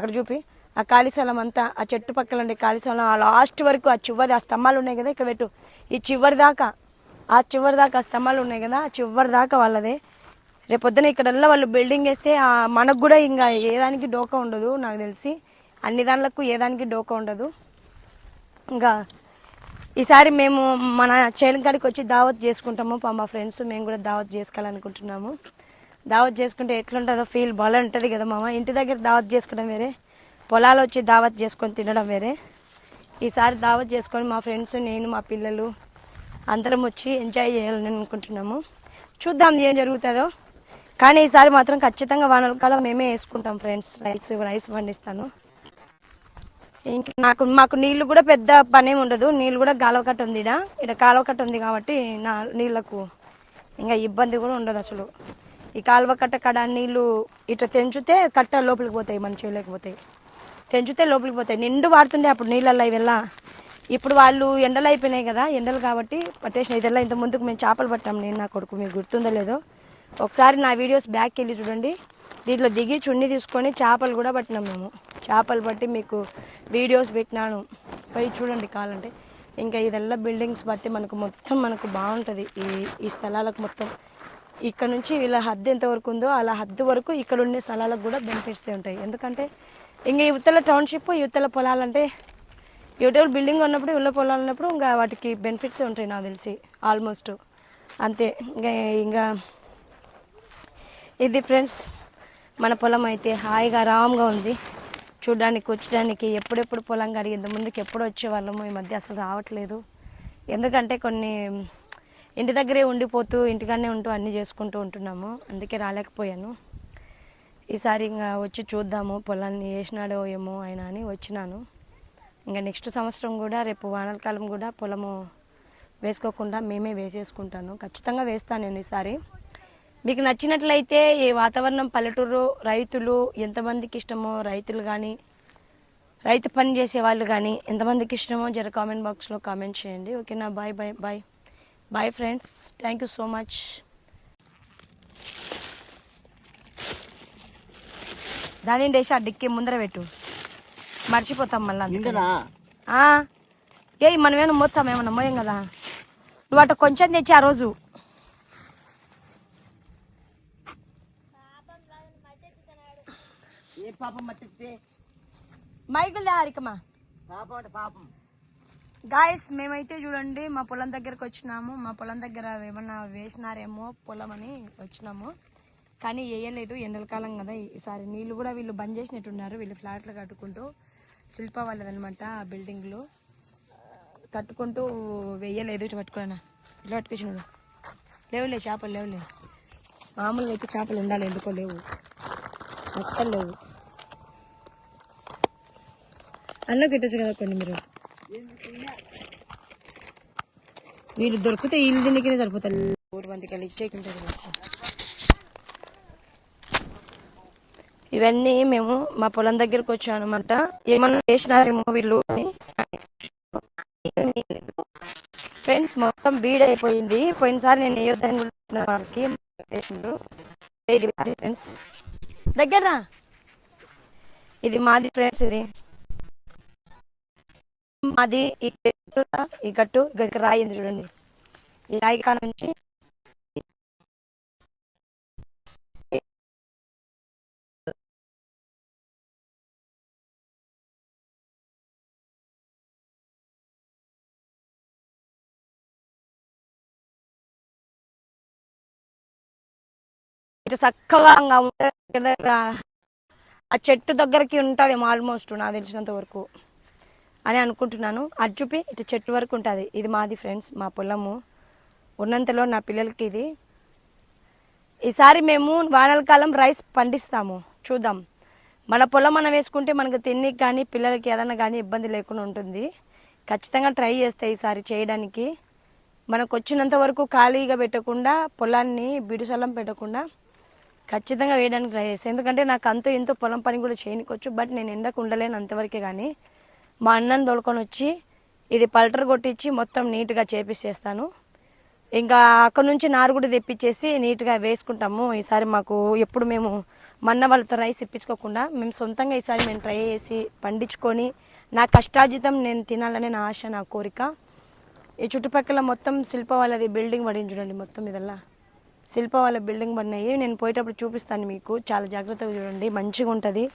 అక్కడ చూపి ఆ ఖాళీ స్థలం అంతా, ఆ చెట్టు పక్కల ఉండే ఖాళీ స్థలం ఆ లాస్ట్ వరకు, ఆ చివరి ఆ స్తంభాలు ఉన్నాయి కదా ఇక్కడ పెట్టు, ఈ చివరి దాకా ఆ స్తంభాలు ఉన్నాయి కదా, ఆ చివరి దాకా వాళ్ళదే. రేపొద్దున ఇక్కడల్లా వాళ్ళు బిల్డింగ్ వేస్తే మనకు కూడా ఇంకా ఏదానికి డోకా ఉండదు నాకు తెలిసి, అన్ని దానిలకు ఏదానికి డోకా ఉండదు. ఇంకా ఈసారి మేము మన చేలంకాడికి వచ్చి దావత్ చేసుకుంటాము. మా ఫ్రెండ్స్ మేము కూడా దావత్ చేసుకోవాలనుకుంటున్నాము. దావత్ చేసుకుంటే ఎట్లుంటుందో ఫీల్ బాగా ఉంటుంది కదా మామ. ఇంటి దగ్గర దావత్ చేసుకోవడం వేరే, పొలాలు వచ్చి దావత్ చేసుకొని తినడం వేరే. ఈసారి దావత్ చేసుకొని మా ఫ్రెండ్స్, నేను, మా పిల్లలు అందరం వచ్చి ఎంజాయ్ చేయాలని అనుకుంటున్నాము. చూద్దాం ఏం జరుగుతుందో. కానీ ఈసారి మాత్రం ఖచ్చితంగా వానకాలం మేమే వేసుకుంటాం ఫ్రెండ్స్. రైస్ పండిస్తాను. ఇంకా మాకు నీళ్లు కూడా పెద్ద పనేమి ఉండదు. నీళ్ళు కూడా కాలువకట్ట ఉంది, ఇక్కడ కాలువకట్ట ఉంది కాబట్టి నీళ్లకు ఇంకా ఇబ్బంది కూడా ఉండదు అసలు. ఈ కాలువకట్ట కాడ నీళ్లు ఇట్లా తెంచితే కట్ట లోపలికి పోతాయి, మన చేయలేకపోతాయి. తెంచితే లోపలికి పోతాయి. నిండు వాడుతుండే అప్పుడు నీళ్ళల్లో ఇవెల్లా. ఇప్పుడు వాళ్ళు ఎండలు అయిపోయినాయి కదా, ఎండలు కాబట్టి పట్టేసిన ఇదెల్లా. ఇంత ముందుకు మేము చేపలు పట్టాం, నేను నా కొడుకు. మీకు గుర్తుందో లేదో, ఒకసారి నా వీడియోస్ బ్యాక్కి వెళ్ళి చూడండి. దీంట్లో దిగి చున్నీ తీసుకొని చేపలు కూడా పట్టినాం మేము. చేపలు పట్టి మీకు వీడియోస్ పెట్టినాను, పోయి చూడండి కావాలంటే. ఇంకా ఇదెల్లా బిల్డింగ్స్ బట్టి మనకు బాగుంటుంది ఈ స్థలాలకు మొత్తం. ఇక్కడ నుంచి వీళ్ళ హద్దు ఎంతవరకు ఉందో అలా హద్దు వరకు ఇక్కడ ఉండే స్థలాలకు కూడా బెనిఫిట్స్ ఉంటాయి. ఎందుకంటే ఇంకా యువతల టౌన్షిప్, యువతల పొలాలంటే యువతల బిల్డింగ్ ఉన్నప్పుడు, యువతల పొలాలు ఉన్నప్పుడు ఇంకా వాటికి బెనిఫిట్స్ ఉంటాయి నాకు తెలిసి ఆల్మోస్ట్ అంతే. ఇంకా ఇది ఫ్రెండ్స్ మన పొలం అయితే హాయిగా ఆరాంగా ఉంది చూడడానికి, వచ్చడానికి. ఎప్పుడెప్పుడు పొలం కడిగింది, ముందుకు ఎప్పుడు వచ్చేవాళ్ళము, ఈ మధ్య అసలు రావట్లేదు. ఎందుకంటే కొన్ని ఇంటి దగ్గరే ఉండిపోతూ ఇంటికాడనే ఉంటూ అన్నీ చేసుకుంటూ ఉంటున్నాము, అందుకే రాలేకపోయాను. ఈసారి ఇంకా వచ్చి చూద్దాము, పొలాన్ని వేసినాడో ఏమో ఆయన అని వచ్చినాను. ఇంకా నెక్స్ట్ సంవత్సరం కూడా, రేపు వానాకాలం కూడా పొలము వేసుకోకుండా మేమే వేసేసుకుంటాను. ఖచ్చితంగా వేస్తాను నేను ఈసారి. మీకు నచ్చినట్లయితే ఈ వాతావరణం, పల్లెటూరు రైతులు ఎంతమందికి ఇష్టమో, రైతులు కానీ రైతు పని చేసే వాళ్ళు కానీ ఎంతమందికి ఇష్టమో జర కామెంట్ బాక్స్లో కామెంట్ చేయండి. ఓకేనా? Bye bye bye bye friends, thank you so much. దాని వేసి ఆ డిక్కి ముందర పెట్టు, మర్చిపోతాం మళ్ళీ. ఏ మనమేమన్నా మోస్తాం, ఏమన్నా మోయం కదా. నువ్వు అటు కొంచెం తెచ్చి ఆ రోజు మైకులు హారికమా గాయస్. మేమైతే చూడండి మా పొలం దగ్గరకు వచ్చినాము. మా పొలం దగ్గర ఏమన్నా వేసినారేమో పొలం అని వచ్చినాము, కానీ వేయలేదు. ఎండల కాలం కదా ఈసారి. నీళ్ళు కూడా వీళ్ళు బంద్ చేసినట్టున్నారు. వీళ్ళు ఫ్లాట్లు కట్టుకుంటూ, శిల్ప వాళ్ళదనమాట ఆ బిల్డింగ్లు కట్టుకుంటూ వేయలేదు. ఇటు పట్టుకోనా, ఇట్లా పట్టుకొచ్చినాడు. లేవులే చేపలు, లేవులే. మామూలుగా అయితే చేపలు ఉండాలి, ఎందుకో లేవు, అస్సలు లేవు. అన్న పెట్టచ్చు కదా కొన్ని. మీరు వీళ్ళు దొరికితే ఇల్లు తిండికినే సరిపోతారు. 4 మందికి ఇచ్చేకుంటారు. ఇవన్నీ మేము మా పొలం దగ్గరకు వచ్చాం అనమాట. ఏమన్నా చేసినారేమో వీళ్ళు అని. ఫ్రెండ్స్ మొత్తం బీడ్ అయిపోయింది. పోయినసారి నేను వేయొద్దని వాళ్ళకి ఫ్రెండ్స్ దగ్గర. ఇది మాది ఫ్రెండ్స్, ఇది మాది. ఈ గట్టు గరికి రాయింది చూడండి. ఈ రాయి కాడ నుంచి ఇటు చక్కగా ఆ చెట్టు దగ్గరికి ఉంటుంది ఆల్మోస్ట్ నాకు తెలిసినంత వరకు అని అనుకుంటున్నాను. అది చూపి ఇటు చెట్టు వరకు ఉంటుంది. ఇది మాది ఫ్రెండ్స్, మా పొలము. ఉన్నంతలో నా పిల్లలకి ఇది. ఈసారి మేము వానాకాలం రైస్ పండిస్తాము, చూద్దాం. మన పొలం మనం వేసుకుంటే మనకు తిండికి కానీ పిల్లలకి ఏదైనా కానీ ఇబ్బంది లేకుండా ఉంటుంది. ఖచ్చితంగా ట్రై చేస్తే ఈసారి చేయడానికి. మనకు వచ్చినంత వరకు ఖాళీగా పెట్టకుండా, పొలాన్ని బిడుసలం పెట్టకుండా ఖచ్చితంగా వేయడానికి ట్రై చేస్తాను. ఎందుకంటే నాకు అంత ఎంతో పొలం పని కూడా చేయనికొచ్చు, బట్ నేను ఎండకు ఉండలేను అంతవరకే. కానీ మా అన్నని తోలుకొని వచ్చి ఇది పల్టర్ కొట్టించి మొత్తం నీట్గా చేపిస్తేస్తాను. ఇంకా అక్కడ నుంచి నారు కూడా తెప్పించేసి నీట్గా వేసుకుంటాము. ఈసారి మాకు ఎప్పుడు మేము మన్న వాళ్ళతో రైస్ ఇప్పించుకోకుండా మేము సొంతంగా ఈసారి మేము ట్రై చేసి పండించుకొని నా కష్టార్జితం నేను తినాలనే నా ఆశ, నా కోరిక. ఈ చుట్టుపక్కల మొత్తం శిల్ప వాళ్ళది బిల్డింగ్ పడింది చూడండి, మొత్తం ఇదల్లా శిల్ప వాళ్ళ బిల్డింగ్ పడినాయి. నేను పోయేటప్పుడు చూపిస్తాను మీకు, చాలా జాగ్రత్తగా చూడండి, మంచిగా ఉంటుంది.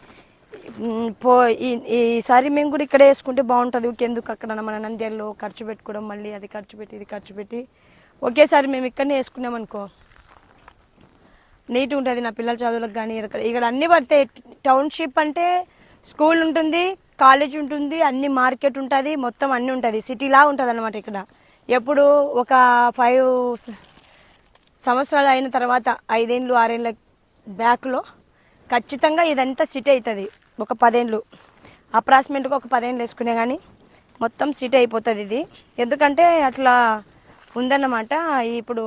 ఈసారి మేము కూడా ఇక్కడే వేసుకుంటే బాగుంటుంది. ఇంకెందుకు అక్కడ మన నంద్యాలలో ఖర్చు పెట్టుకోవడం, మళ్ళీ అది ఖర్చు పెట్టి ఇది ఖర్చు పెట్టి ఒకేసారి మేము ఇక్కడనే వేసుకున్నాం అనుకో నీట్ ఉంటుంది. నా పిల్లల చదువులకు కానీ ఇక్కడ అన్నీ పడతాయి. టౌన్షిప్ అంటే స్కూల్ ఉంటుంది, కాలేజ్ ఉంటుంది, అన్ని మార్కెట్ ఉంటుంది, మొత్తం అన్నీ ఉంటుంది, సిటీలా ఉంటుంది అనమాట. ఇక్కడ ఎప్పుడు ఒక 5 సంవత్సరాలు అయిన తర్వాత 5 ఏళ్ళు 6 ఏళ్ళ బ్యాక్లో ఖచ్చితంగా ఇదంతా సిటీ అవుతుంది. ఒక 10 ఏళ్ళు అప్రాక్సిమేట్గా ఒక 10 ఏళ్ళు వేసుకునే కానీ మొత్తం సిటీ అయిపోతుంది ఇది. ఎందుకంటే అట్లా ఉందన్నమాట. ఇప్పుడు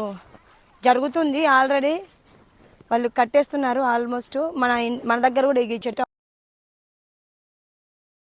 జరుగుతుంది ఆల్రెడీ, వాళ్ళు కట్టేస్తున్నారు ఆల్మోస్ట్. మన దగ్గర కూడా ఈ చెట్టు